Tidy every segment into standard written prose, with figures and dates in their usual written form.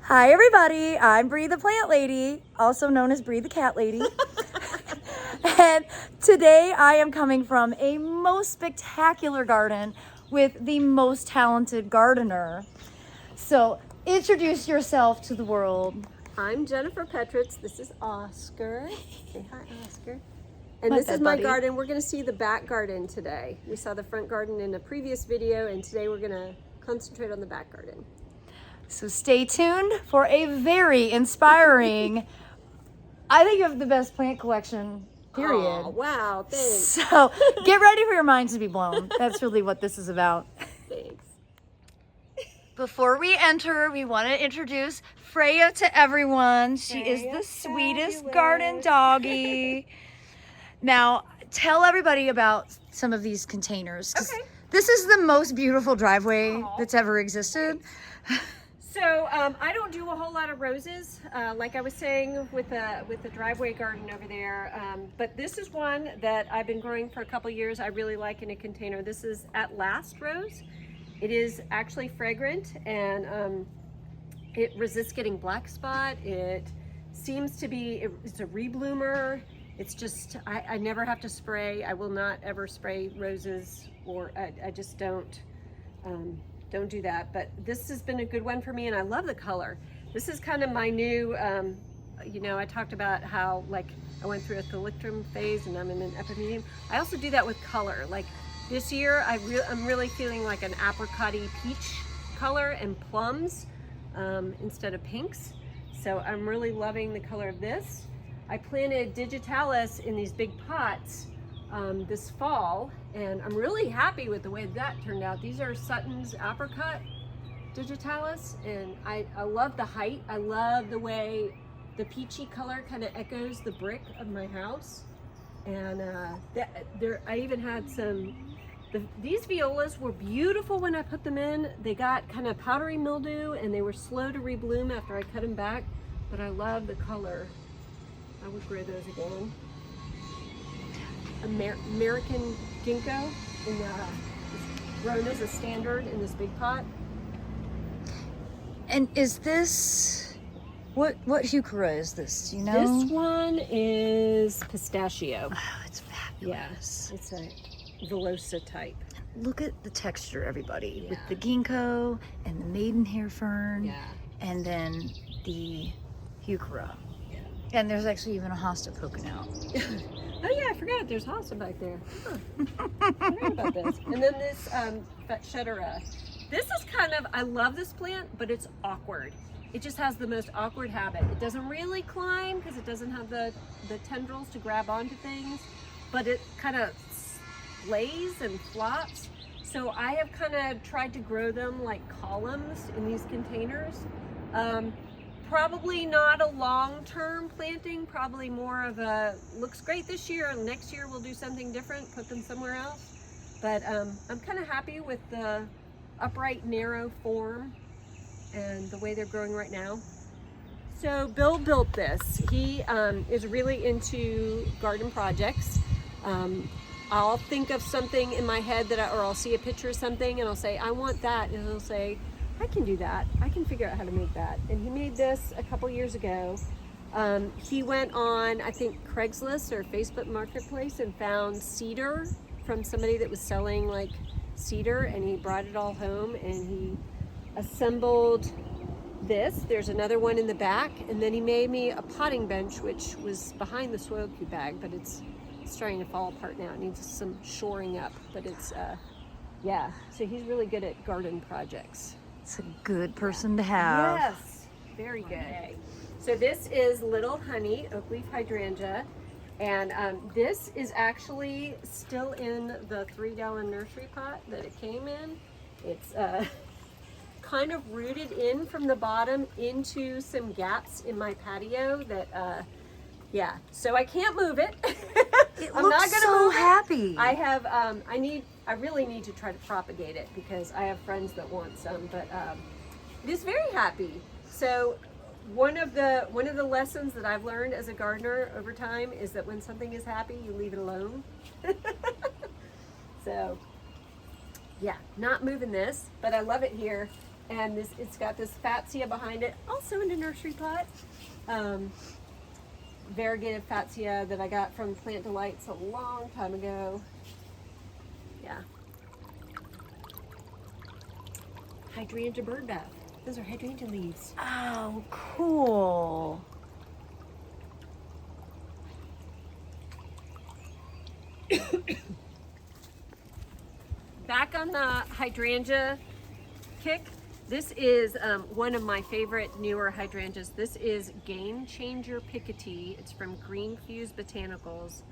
Hi everybody, I'm Bree the Plant Lady, also known as Bree the Cat Lady. And today I am coming from a most spectacular garden with the most talented gardener. So introduce yourself to the world. I'm Jennifer Petritz. This is Oscar. Say hi, Oscar. And My this bed is my buddy. garden. We're going to see the back garden today. We saw the front garden in a previous video, and today we're going to concentrate on the back garden. So stay tuned for a very inspiring, I think you have the best plant collection, period. Aw, wow, thanks. So get ready for your minds to be blown. That's really what this is about. Thanks. Before we enter, we want to introduce Freya to everyone. She is the Freya's sweetest fabulous. garden doggie. Now, tell everybody about some of these containers. 'Cause Okay. this is the most beautiful driveway Aw. that's ever existed. So I don't do a whole lot of roses, like I was saying with the driveway garden over there. But this is one that I've been growing for a couple years. I really like in a container. This is At Last Rose. It is actually fragrant and it resists getting black spot. It seems to be, it's a rebloomer. It's just, I never have to spray. I will not ever spray roses, or I just don't do that. But this has been a good one for me, and I love the color. This is kind of my new, you know, I talked about how like I went through a thalictrum phase and I'm in an epimedium. I also do that with color. Like this year, I'm really feeling like an apricot-y peach color and plums instead of pinks. So I'm really loving the color of this. I planted digitalis in these big pots this fall, and I'm really happy with the way that turned out. These are Sutton's apricot digitalis, and I love the height. I love the way the peachy color kind of echoes the brick of my house. And I even had these violas were beautiful when I put them in. They got kind of powdery mildew and they were slow to rebloom after I cut them back, but I love the color. I would grow those again. American ginkgo is grown as a standard in this big pot. And is this, what heuchera is this? Do you know? This one is pistachio. Oh, it's fabulous. Yeah, it's a villosa type. Look at the texture, everybody, with Yeah. the ginkgo and the maidenhair fern, Yeah. and then the heuchera. Yeah. And there's actually even a hosta poking out. Oh yeah, I forgot. There's hosta back there. Huh. I forgot about this. And then this Shedera. This is kind of, I love this plant, but it's awkward. It just has the most awkward habit. It doesn't really climb because it doesn't have the tendrils to grab onto things, but it kind of lays and flops. So I have kind of tried to grow them like columns in these containers. Probably not a long-term planting, probably more of a, looks great this year, and next year we'll do something different, put them somewhere else. But I'm kind of happy with the upright, narrow form and the way they're growing right now. So Bill built this. He is really into garden projects. I'll think of something in my head or I'll see a picture of something and I'll say, I want that. And he'll say, I can do that. I can figure out how to make that. And he made this a couple years ago. He went on, I think, Craigslist or Facebook Marketplace and found cedar from somebody that was selling like cedar, and he brought it all home and he assembled this. There's another one in the back, and then he made me a potting bench, which was behind the soil cube bag, but it's starting to fall apart now. It needs some shoring up, but it's, yeah. So he's really good at garden projects. It's a good person to have. Yes, very good. So this is Little Honey, oakleaf hydrangea, and this is actually still in the 3-gallon nursery pot that it came in. It's kind of rooted in from the bottom into some gaps in my patio that, yeah, so I can't move it. It I'm looks not gonna so move it. happy. I have, I really need to try to propagate it because I have friends that want some, but it is very happy. So one of the lessons that I've learned as a gardener over time is that when something is happy, you leave it alone. So yeah, not moving this, but I love it here. And it's got this fatsia behind it, also in a nursery pot. Variegated fatsia that I got from Plant Delights a long time ago. Yeah. Hydrangea bird bath. Those are hydrangea leaves. Oh, cool. Back on the hydrangea kick, this is one of my favorite newer hydrangeas. This is Game Changer Picotee. It's from Green Fuse Botanicals,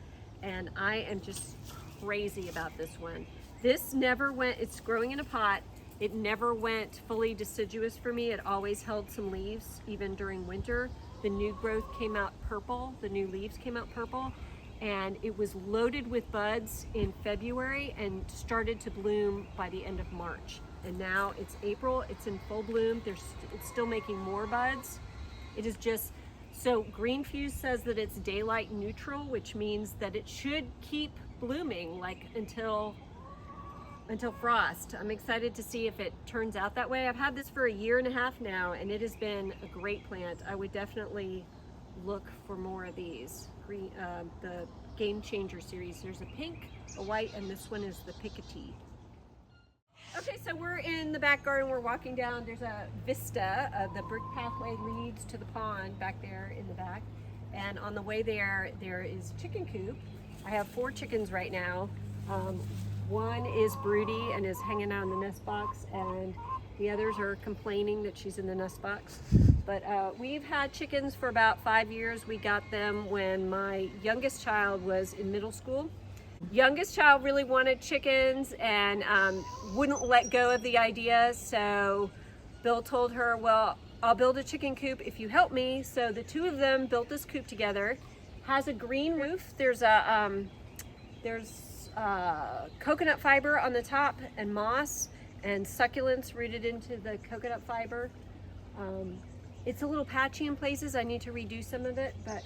and I am just crazy about this one. This never went, it's growing in a pot. It never went fully deciduous for me. It always held some leaves, even during winter. The new growth came out purple, the new leaves came out purple, and it was loaded with buds in February and started to bloom by the end of March. And now it's April, it's in full bloom. It's still making more buds. It is just, so Green Fuse says that it's daylight neutral, which means that it should keep blooming like until frost. I'm excited to see if it turns out that way. I've had this for 1.5 years now, and it has been a great plant. I would definitely look for more of these. The Game Changer series. There's a pink, a white, and this one is the Picotee. Okay, so we're in the back garden. We're walking down. There's a vista. The brick pathway leads to the pond back there in the back. And on the way there, there is a chicken coop. I have 4 chickens right now. One is broody and is hanging out in the nest box, and the others are complaining that she's in the nest box. But we've had chickens for about 5 years. We got them when my youngest child was in middle school. Youngest child really wanted chickens and wouldn't let go of the idea, so Bill told her, well, I'll build a chicken coop if you help me. So the 2 of them built this coop together. Has a green roof. There's coconut fiber on the top and moss and succulents rooted into the coconut fiber. It's a little patchy in places. I need to redo some of it, but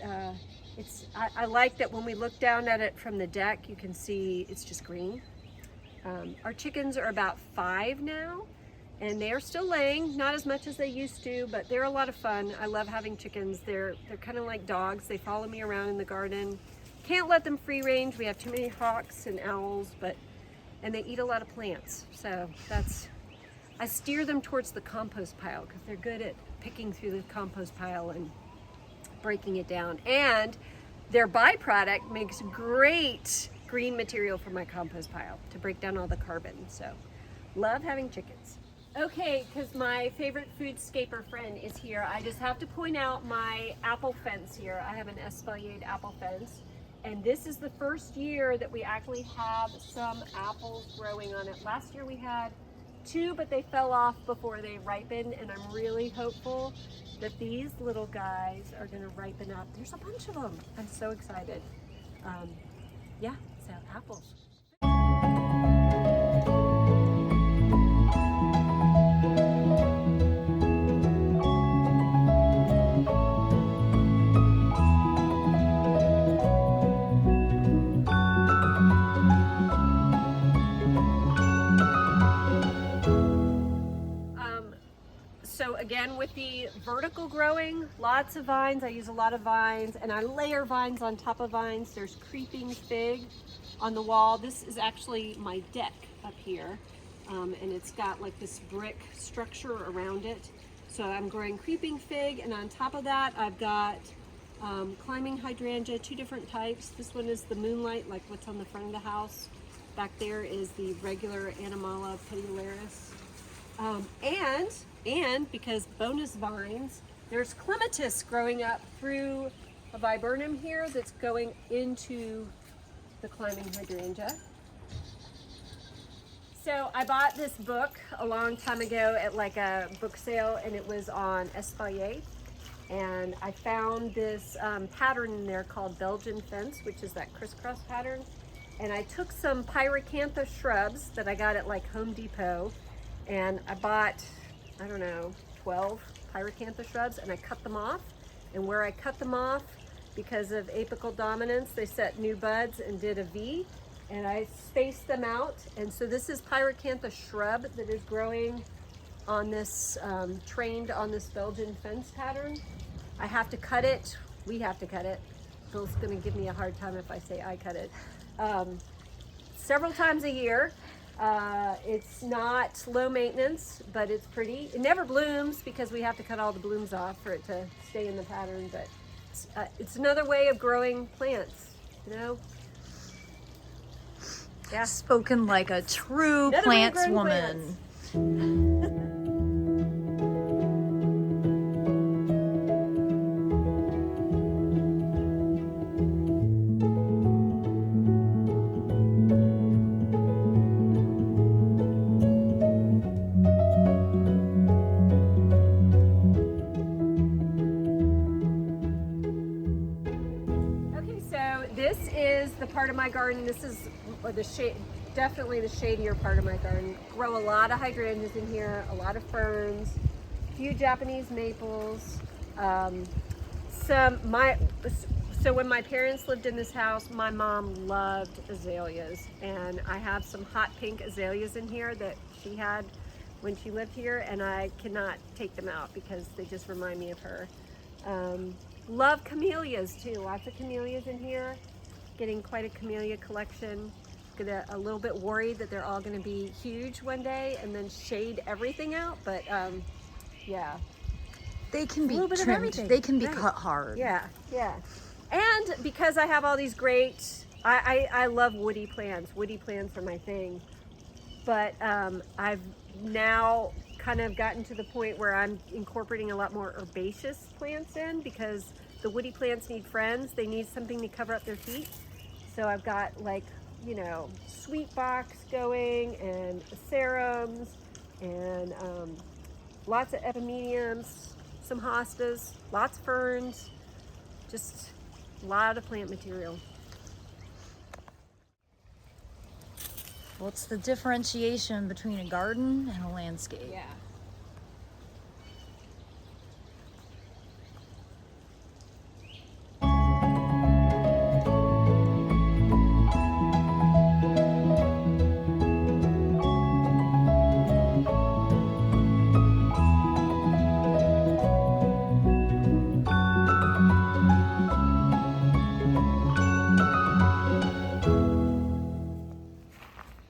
I like that when we look down at it from the deck, you can see it's just green. Our chickens are about 5 now, and they are still laying, not as much as they used to, but they're a lot of fun. I love having chickens. They're kind of like dogs. They follow me around in the garden. Can't let them free range. We have too many hawks and owls, and they eat a lot of plants. So I steer them towards the compost pile because they're good at picking through the compost pile and breaking it down. And their byproduct makes great green material for my compost pile to break down all the carbon. So love having chickens. Okay, because my favorite foodscaper friend is here, I just have to point out my apple fence here. I have an Espaliered apple fence. And this is the first year that we actually have some apples growing on it. Last year we had 2, but they fell off before they ripened, and I'm really hopeful that these little guys are gonna ripen up. There's a bunch of them. I'm so excited. Yeah, so apples. So again, with the vertical growing, lots of vines. I use a lot of vines, and I layer vines on top of vines. There's creeping fig on the wall. This is actually my deck up here, and it's got like this brick structure around it. So I'm growing creeping fig, and on top of that, I've got climbing hydrangea, 2 different types. This one is the moonlight, like what's on the front of the house. Back there is the regular Animala petiolaris. And because bonus vines, there's clematis growing up through a viburnum here that's going into the climbing hydrangea. So I bought this book a long time ago at like a book sale, and it was on Espaliered. And I found this pattern in there called Belgian fence, which is that crisscross pattern. And I took some pyracantha shrubs that I got at like Home Depot, and I bought, I don't know, 12 pyracantha shrubs, and I cut them off. And where I cut them off, because of apical dominance, they set new buds and did a V, and I spaced them out. And so this is pyracantha shrub that is growing on this, trained on this Belgian fence pattern. I have to cut it. We have to cut it. Bill's gonna give me a hard time if I say I cut it. Several times a year. It's not low maintenance, but it's pretty. It never blooms because we have to cut all the blooms off for it to stay in the pattern, but it's another way of growing plants, you know? Yeah. Spoken like a true Another way of plants growing woman. plants. This is the part of my garden. This is the shade, definitely the shadier part of my garden. Grow a lot of hydrangeas in here, a lot of ferns, a few Japanese maples. So when my parents lived in this house, my mom loved azaleas, and I have some hot pink azaleas in here that she had when she lived here, and I cannot take them out because they just remind me of her. Love camellias too, lots of camellias in here. Getting quite a camellia collection. A little bit worried that they're all gonna be huge one day and then shade everything out, but yeah. They can be trimmed, they can be cut hard. Yeah, yeah. And because I have all these great, I love woody plants. Woody plants are my thing. But I've now kind of gotten to the point where I'm incorporating a lot more herbaceous plants in because the woody plants need friends. They need something to cover up their feet. So I've got, like, you know, sweet box going and serums and lots of epimediums, some hostas, lots of ferns, just a lot of plant material. What's the differentiation between a garden and a landscape? Yeah.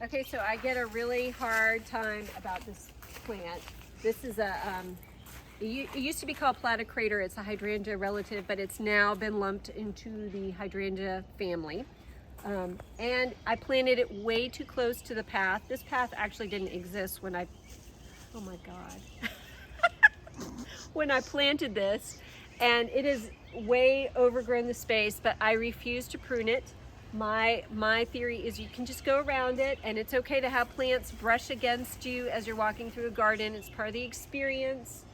Okay, so I get a really hard time about this plant. This is a, it used to be called platycrator. It's a hydrangea relative, but it's now been lumped into the hydrangea family. And I planted it way too close to the path. This path actually didn't exist when I, oh my God. When I planted this, and it is way overgrown the space, but I refuse to prune it. My theory is you can just go around it, and it's okay to have plants brush against you as you're walking through a garden. It's part of the experience,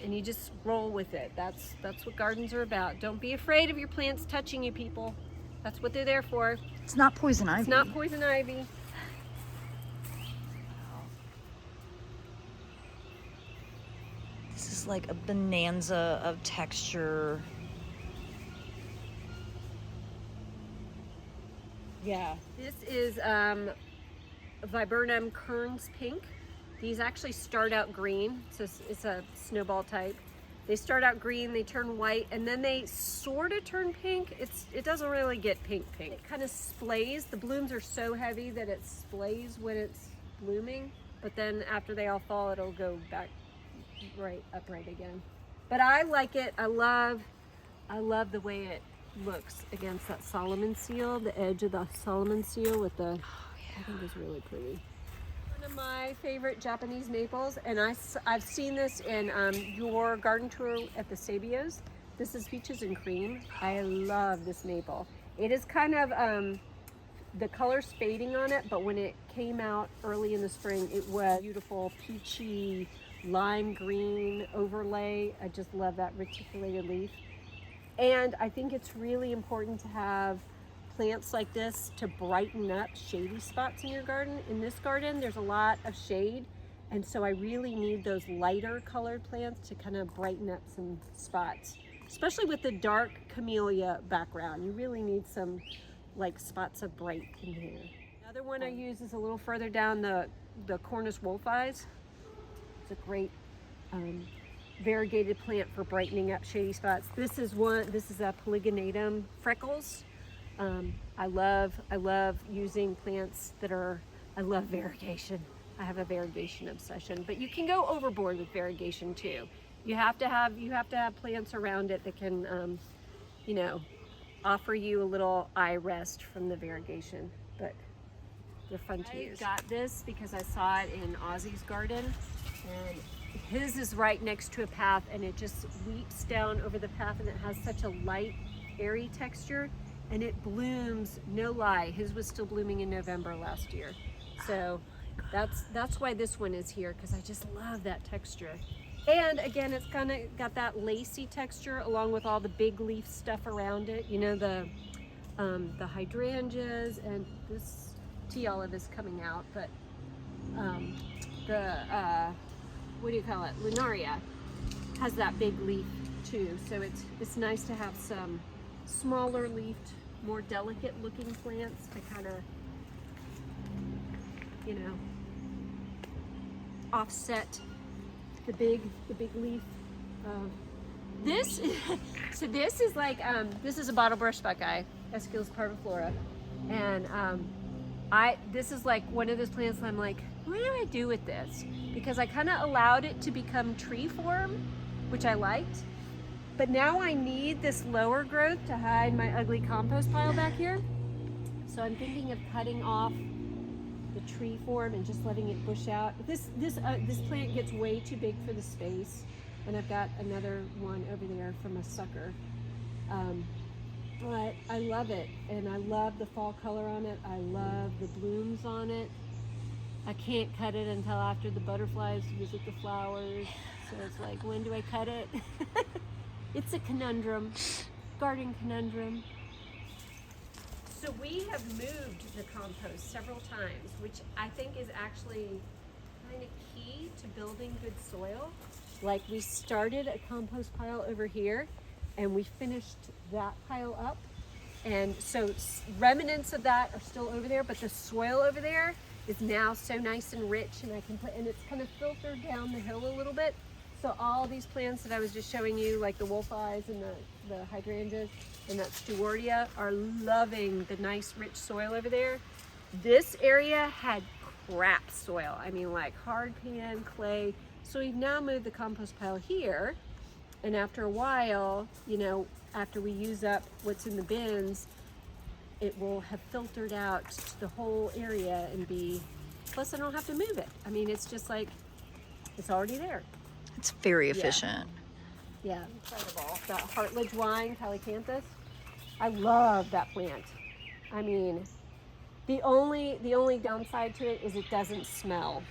and you just roll with it. That's what gardens are about. Don't be afraid of your plants touching you, people. That's what they're there for. It's not poison ivy. It's not poison ivy. This is like a bonanza of texture. Yeah. This is Viburnum Kearns Pink. These actually start out green. It's a snowball type. They start out green, they turn white, and then they sort of turn pink. It doesn't really get pink. It kind of splays. The blooms are so heavy that it splays when it's blooming, but then after they all fall, it'll go back upright again. But I like it. I love the way it looks against that Solomon seal, the edge of the Solomon seal with the, I think it's really pretty. One of my favorite Japanese maples, and I've seen this in your garden tour at the Sabios. This is Peaches and Cream. I love this maple. It is kind of, the color's fading on it, but when it came out early in the spring, it was beautiful, peachy, lime green overlay. I just love that reticulated leaf. And I think it's really important to have plants like this to brighten up shady spots in your garden. In this garden, there's a lot of shade, and so I really need those lighter colored plants to kind of brighten up some spots, especially with the dark camellia background. You really need some like spots of bright in here. Another one I use is a little further down, the Cornus wolfeyes. It's a great variegated plant for brightening up shady spots. This is a polygonatum freckles. I love using plants that are, I love variegation. I have a variegation obsession, but you can go overboard with variegation too. You have to have plants around it that can, you know, offer you a little eye rest from the variegation, but they're fun to use. I got this because I saw it in Ozzy's garden, and his is right next to a path, and it just weeps down over the path, and it has such a light, airy texture, and it blooms, no lie. His was still blooming in November last year. So that's why this one is here, because I just love that texture. And again, it's kind of got that lacy texture along with all the big leaf stuff around it. You know, the hydrangeas, and this tea olive is coming out, but what do you call it? Lunaria has that big leaf too. So it's nice to have some smaller leafed, more delicate looking plants to kind of, you know, offset the big leaf. This is like this is a bottle brush buckeye, Aesculus parviflora, and this is like one of those plants that I'm like, what do I do with this? Because I kind of allowed it to become tree form, which I liked, but now I need this lower growth to hide my ugly compost pile back here. So I'm thinking of cutting off the tree form and just letting it bush out. This plant gets way too big for the space, and I've got another one over there from a sucker. But I love it, and I love the fall color on it. I love the blooms on it. I can't cut it until after the butterflies visit the flowers, so it's like, when do I cut it? It's a conundrum, garden conundrum. So we have moved the compost several times, which I think is actually kind of key to building good soil. Like, we started a compost pile over here, and we finished that pile up. And so remnants of that are still over there, but the soil over there is now so nice and rich, and and it's kind of filtered down the hill a little bit. So all these plants that I was just showing you, like the wolf eyes and the hydrangeas and that stewardia, are loving the nice rich soil over there. This area had crap soil. I mean, like hard pan, clay. So we've now moved the compost pile here, and after a while, you know, after we use up what's in the bins, it will have filtered out to the whole area and be, plus I don't have to move it. I mean, it's just like, it's already there. It's very efficient. Yeah, incredible. That Heartledge wine, Calicanthus, I love that plant. I mean, the only downside to it is it doesn't smell.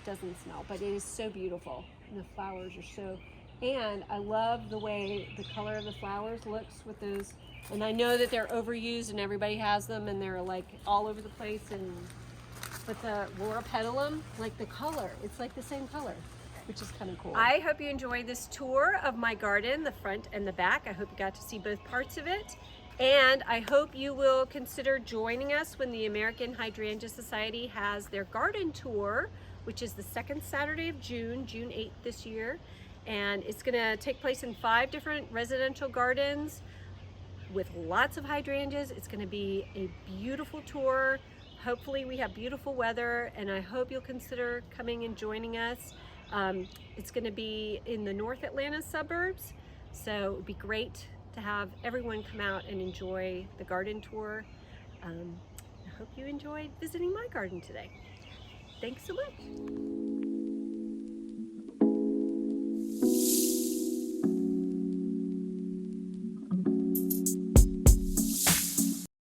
It doesn't smell, but it is so beautiful. And the flowers are so, and I love the way the color of the flowers looks with those. And I know that they're overused and everybody has them and they're like all over the place, but the Laura petalum, like the color, it's like the same color, which is kind of cool. I hope you enjoyed this tour of my garden, the front and the back. I hope you got to see both parts of it. And I hope you will consider joining us when the American Hydrangea Society has their garden tour, which is the second Saturday of June, June 8th this year. And it's gonna take place in 5 different residential gardens with lots of hydrangeas. It's gonna be a beautiful tour. Hopefully we have beautiful weather, and I hope you'll consider coming and joining us. It's gonna be in the North Atlanta suburbs, so it would be great to have everyone come out and enjoy the garden tour. I hope you enjoyed visiting my garden today. Thanks so much.